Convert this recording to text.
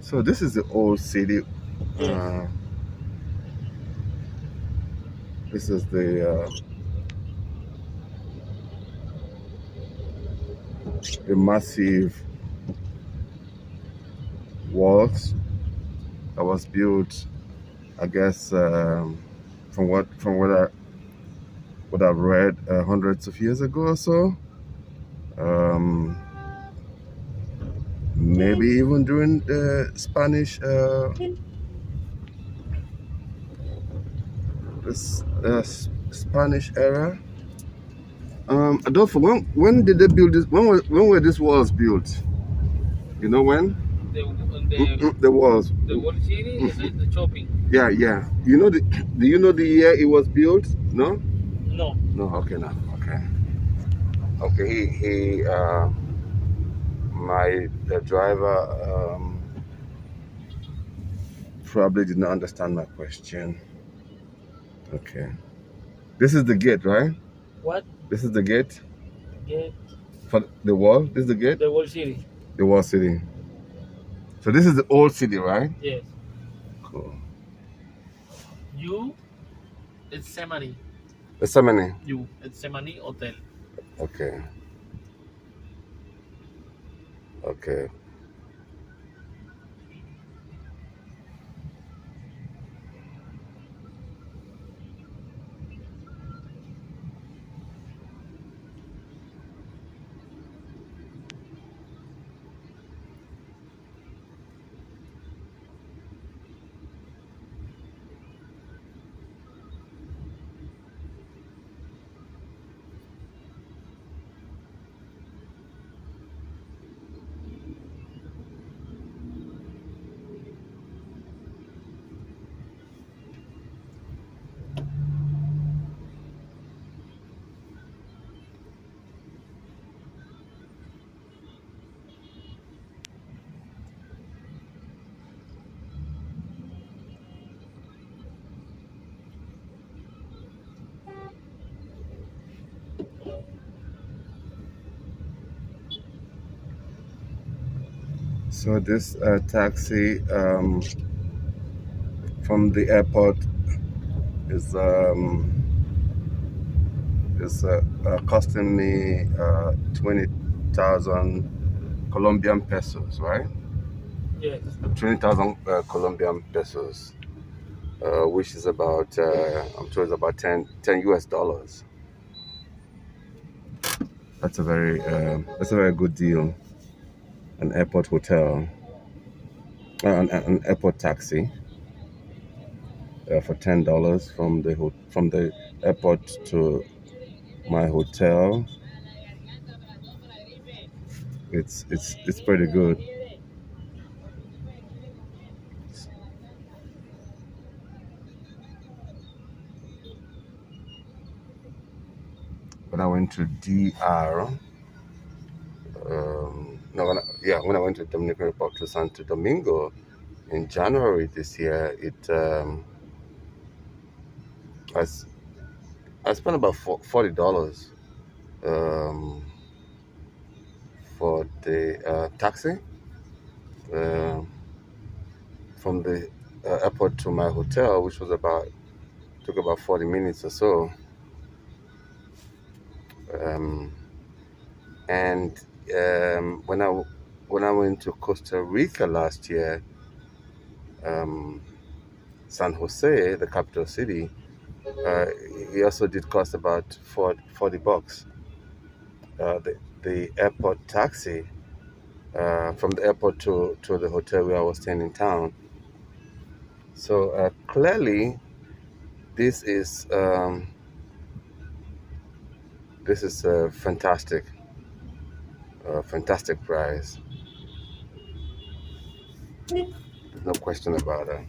So this is the old city. Uh, this is the massive walls that was built, I guess, from what I've read, hundreds of years ago or so. Um, Maybe even during the Spanish era. Adolfo, when did they build this? When were these walls built? You know when? The walls. The wall city is it the shopping? Yeah, yeah. You know do you know the year it was built? No? No. No, okay now. Okay. Okay, the driver probably did not understand my question. Okay. This is the gate, right? What? This is the gate Get for the wall. This is the gate. the wall city. The wall city. So this is the old city, right? Yes. Cool. You, it's Semani. The Semani. You, it's Semani Hotel. Okay. Okay. So this taxi from the airport is costing me 20,000 Colombian pesos, right? Yes. 20,000 Colombian pesos, which is about I'm sure it's about 10 US dollars. That's a very good deal. An airport hotel, an airport taxi for $10 from the airport to my hotel. It's pretty good. When I went to DR, no, when I went to Dominican Republic to Santo Domingo in January this year, I, s- I spent about $40 um, for the taxi uh, from the airport to my hotel, which took about 40 minutes or so. Um, and when I went to Costa Rica last year, um, San Jose, the capital city, uh, it also did cost about $40. The airport taxi from the airport to the hotel where I was staying in town. So clearly, this is um, this is a fantastic price. There's no question about it.